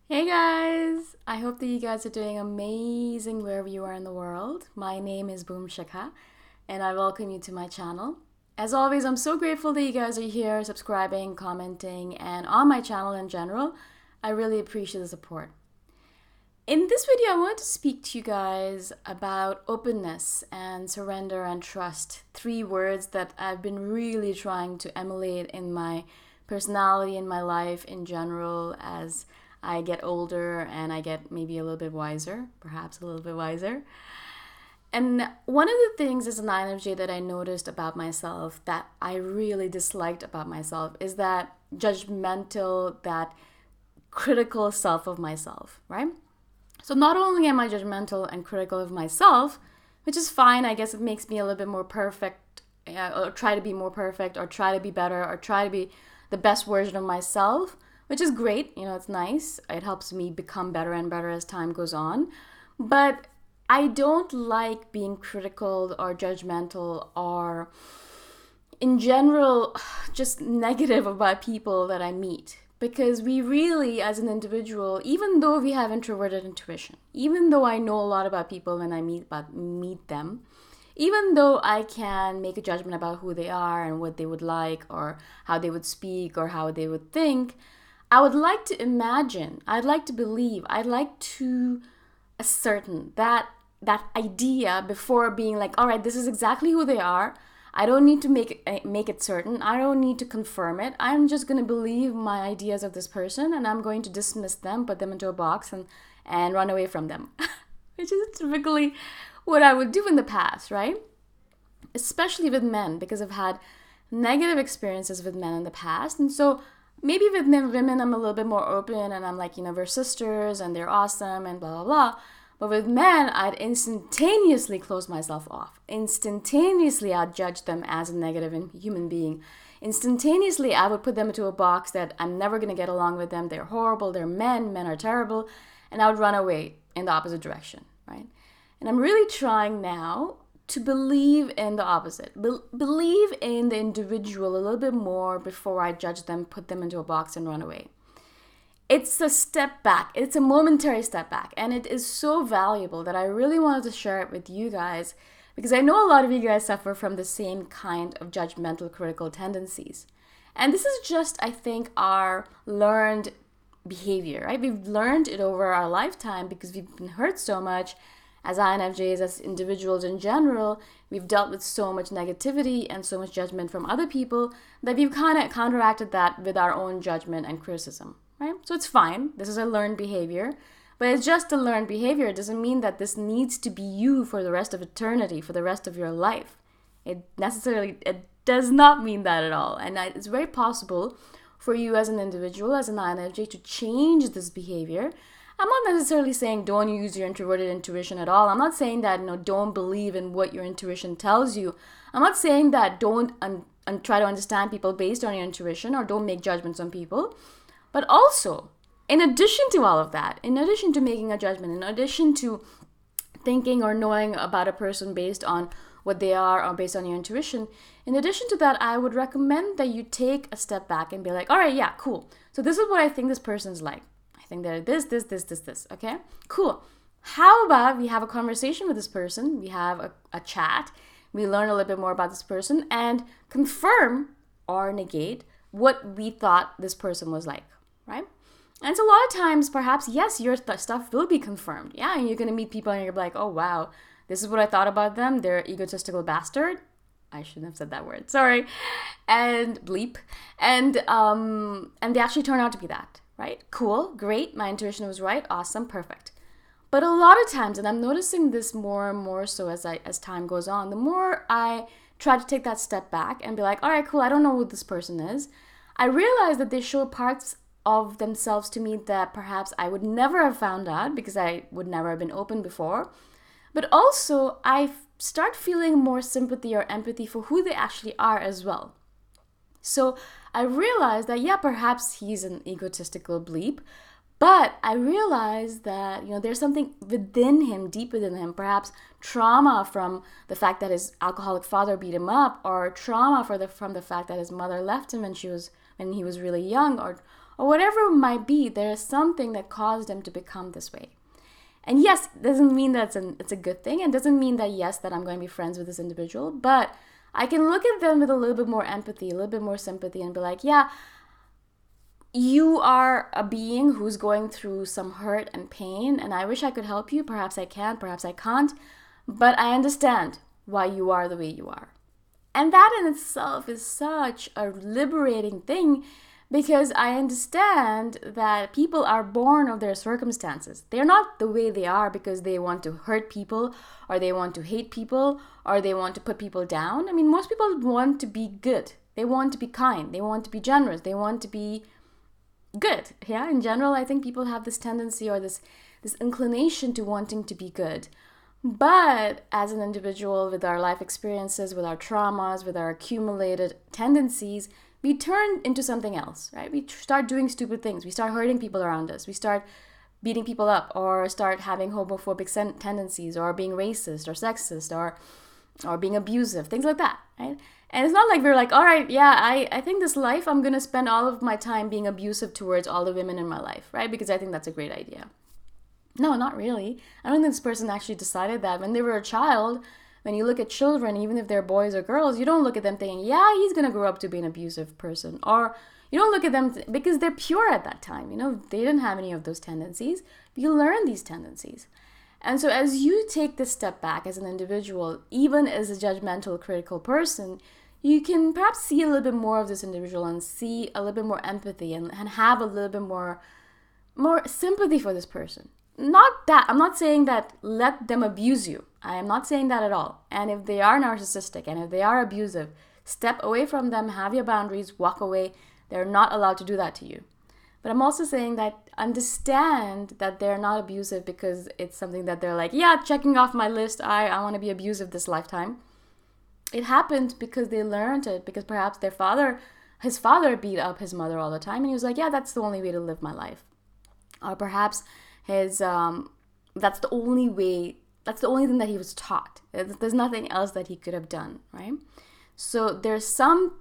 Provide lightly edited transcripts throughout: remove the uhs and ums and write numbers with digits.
Hey guys! I hope that you guys are doing amazing wherever you are in the world. My name is Shikha and I welcome you to my channel. As always, I'm so grateful that you guys are here, subscribing, commenting, and on my channel in general. I really appreciate the support. In this video, I want to speak to you guys about openness and surrender and trust. Three words that I've been really trying to emulate in my personality, in my life in general, as I get older and I get maybe a little bit wiser, perhaps a little bit wiser. And one of the things as an INFJ that I noticed about myself that I really disliked about myself is that judgmental, that critical self of myself, right? So not only am I judgmental and critical of myself, which is fine, I guess it makes me a little bit more perfect, or try to be more perfect, or try to be better, or try to be the best version of myself, which is great. It's nice. It helps me become better and better as time goes on. But I don't like being critical or judgmental or, in general, just negative about people that I meet. Because we really, as an individual, even though we have introverted intuition, even though I know a lot about people when I meet them, even though I can make a judgment about who they are and what they would like or how they would speak or how they would think, I would like to imagine, I'd like to believe, I'd like to ascertain that idea before being like, all right, this is exactly who they are. I don't need to make it certain. I don't need to confirm it. I'm just going to believe my ideas of this person and I'm going to dismiss them, put them into a box and run away from them. Which is typically what I would do in the past, right? Especially with men, because I've had negative experiences with men in the past. And so maybe with women, I'm a little bit more open and I'm like, we're sisters and they're awesome and blah, blah, blah. But with men, I'd instantaneously close myself off. Instantaneously, I'd judge them as a negative human being. Instantaneously, I would put them into a box that I'm never going to get along with them. They're horrible. They're men are terrible. And I would run away in the opposite direction, right? And I'm really trying now to believe in the opposite. Believe in the individual a little bit more before I judge them, put them into a box, and run away. It's a step back. It's a momentary step back. And it is so valuable that I really wanted to share it with you guys because I know a lot of you guys suffer from the same kind of judgmental, critical tendencies. And this is just, I think, our learned behavior, right? We've learned it over our lifetime because we've been hurt so much as INFJs, as individuals in general. We've dealt with so much negativity and so much judgment from other people that we've kind of counteracted that with our own judgment and criticism. Right? So it's fine. This is a learned behavior, but it's just a learned behavior. It doesn't mean that this needs to be you for the rest of eternity, for the rest of your life. It does not mean that at all. And it's very possible for you as an individual, as an INFJ, to change this behavior. I'm not necessarily saying don't use your introverted intuition at all. I'm not saying that don't believe in what your intuition tells you. I'm not saying that don't try to understand people based on your intuition or don't make judgments on people. But also, in addition to all of that, in addition to making a judgment, in addition to thinking or knowing about a person based on what they are or based on your intuition, in addition to that, I would recommend that you take a step back and be like, all right, yeah, cool. So this is what I think this person's like. I think they're this, okay? Cool. How about we have a conversation with this person, we have a chat, we learn a little bit more about this person and confirm or negate what we thought this person was like. Right? And so a lot of times, perhaps, yes, your stuff will be confirmed. Yeah, and you're going to meet people and you're like, oh, wow, this is what I thought about them. They're an egotistical bastard. I shouldn't have said that word. Sorry. And bleep. And they actually turn out to be that. Right? Cool. Great. My intuition was right. Awesome. Perfect. But a lot of times, and I'm noticing this more and more so as time goes on, the more I try to take that step back and be like, all right, cool, I don't know who this person is. I realize that they show parts of themselves to me that perhaps I would never have found out because I would never have been open before. But also, I start feeling more sympathy or empathy for who they actually are as well. So I realized that, yeah, perhaps he's an egotistical bleep, but I realized that, there's something within him, deep within him, perhaps trauma from the fact that his alcoholic father beat him up, or trauma from the fact that his mother left him when he was really young, or whatever it might be, there is something that caused them to become this way. And yes, it doesn't mean that it's a good thing, and doesn't mean that, yes, that I'm going to be friends with this individual, but I can look at them with a little bit more empathy, a little bit more sympathy, and be like, yeah, you are a being who's going through some hurt and pain, and I wish I could help you. Perhaps I can, perhaps I can't, but I understand why you are the way you are. And that in itself is such a liberating thing, because I understand that people are born of their circumstances. They're not the way they are because they want to hurt people, or they want to hate people, or they want to put people down. I mean, most people want to be good. They want to be kind. They want to be generous. They want to be good. Yeah, in general, I think people have this tendency, or this inclination to wanting to be good. But as an individual, with our life experiences, with our traumas, with our accumulated tendencies, we turn into something else, right? We start doing stupid things. We start hurting people around us. We start beating people up, or start having homophobic tendencies, or being racist or sexist, or being abusive, things like that, right? And it's not like we're like, all right, yeah, I think this life, I'm going to spend all of my time being abusive towards all the women in my life, right? Because I think that's a great idea. No, not really. I don't think this person actually decided that. When they were a child, when you look at children, even if they're boys or girls, you don't look at them thinking, yeah, he's going to grow up to be an abusive person. Or you don't look at them because they're pure at that time. You know, they didn't have any of those tendencies. You learn these tendencies. And so as you take this step back as an individual, even as a judgmental, critical person, you can perhaps see a little bit more of this individual, and see a little bit more empathy, and have a little bit more sympathy for this person. Not that, I'm not saying that let them abuse you. I am not saying that at all. And if they are narcissistic, and if they are abusive, step away from them, have your boundaries, walk away. They're not allowed to do that to you. But I'm also saying that understand that they're not abusive because it's something that they're like, yeah, checking off my list, I want to be abusive this lifetime. It happened because they learned it, because perhaps his father beat up his mother all the time, and he was like, yeah, that's the only way to live my life. Or perhaps that's the only thing that he was taught. There's nothing else that he could have done, right? So there's some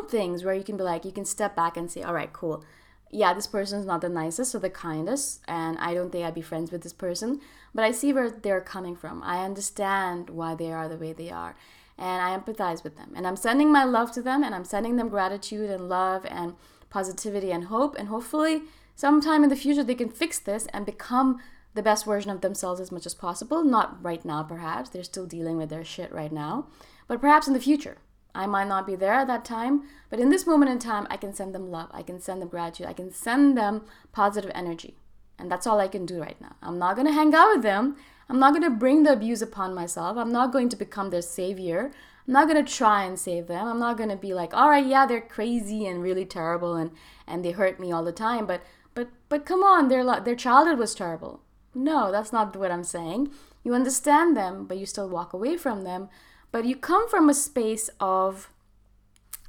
things where you can be like, you can step back and say, all right, cool. Yeah, this person's not the nicest or the kindest, and I don't think I'd be friends with this person, but I see where they're coming from. I understand why they are the way they are, and I empathize with them. And I'm sending my love to them, and I'm sending them gratitude and love and positivity and hope, and hopefully sometime in the future they can fix this and become the best version of themselves as much as possible. Not right now, perhaps. They're still dealing with their shit right now, but perhaps in the future. I might not be there at that time, but in this moment in time, I can send them love. I can send them gratitude. I can send them positive energy. And that's all I can do right now. I'm not going to hang out with them. I'm not going to bring the abuse upon myself. I'm not going to become their savior. I'm not going to try and save them. I'm not going to be like, all right, yeah, they're crazy and really terrible and they hurt me all the time. But come on, their childhood was terrible. No, that's not what I'm saying. You understand them, but you still walk away from them. But you come from a space of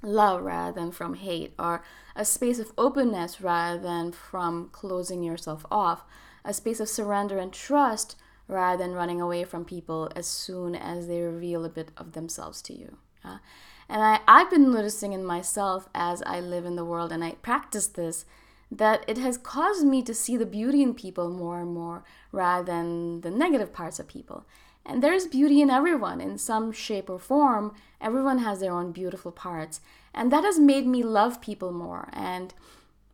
love rather than from hate, or a space of openness rather than from closing yourself off, a space of surrender and trust rather than running away from people as soon as they reveal a bit of themselves to you. And I've been noticing in myself as I live in the world and I practice this, that it has caused me to see the beauty in people more and more rather than the negative parts of people. And there's beauty in everyone in some shape or form. Everyone has their own beautiful parts. And that has made me love people more and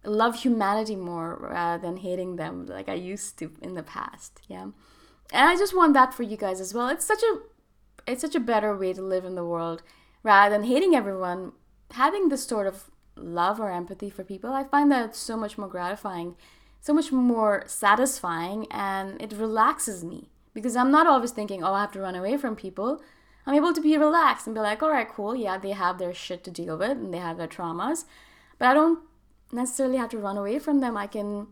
love humanity more rather than hating them like I used to in the past. Yeah. And I just want that for you guys as well. It's such a better way to live in the world rather than hating everyone. Having this sort of love or empathy for people, I find that it's so much more gratifying, so much more satisfying, and it relaxes me. Because I'm not always thinking, oh, I have to run away from people. I'm able to be relaxed and be like, all right, cool. Yeah, they have their shit to deal with and they have their traumas. But I don't necessarily have to run away from them. I can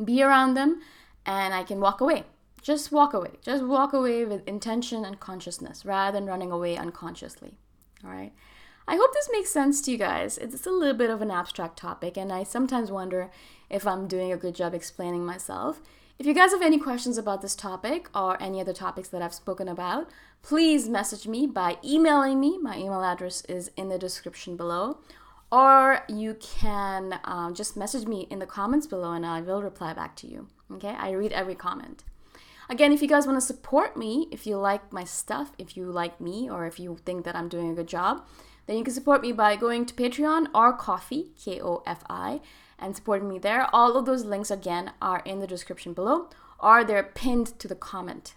be around them and I can walk away. Just walk away. Just walk away with intention and consciousness rather than running away unconsciously. All right. I hope this makes sense to you guys. It's a little bit of an abstract topic, and I sometimes wonder if I'm doing a good job explaining myself. If you guys have any questions about this topic or any other topics that I've spoken about, please message me by emailing me. My email address is in the description below. or you can just message me in the comments below and I will reply back to you. Okay, I read every comment. Again, if you guys want to support me, if you like my stuff, if you like me, or if you think that I'm doing a good job, then you can support me by going to Patreon or Ko-fi, K-O-F-I, and supporting me there. All of those links, again, are in the description below, or they're pinned to the comment.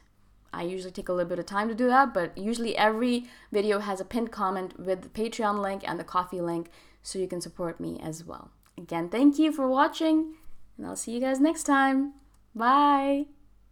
I usually take a little bit of time to do that, but usually every video has a pinned comment with the Patreon link and the Ko-fi link, so you can support me as well. Again, thank you for watching, and I'll see you guys next time. Bye!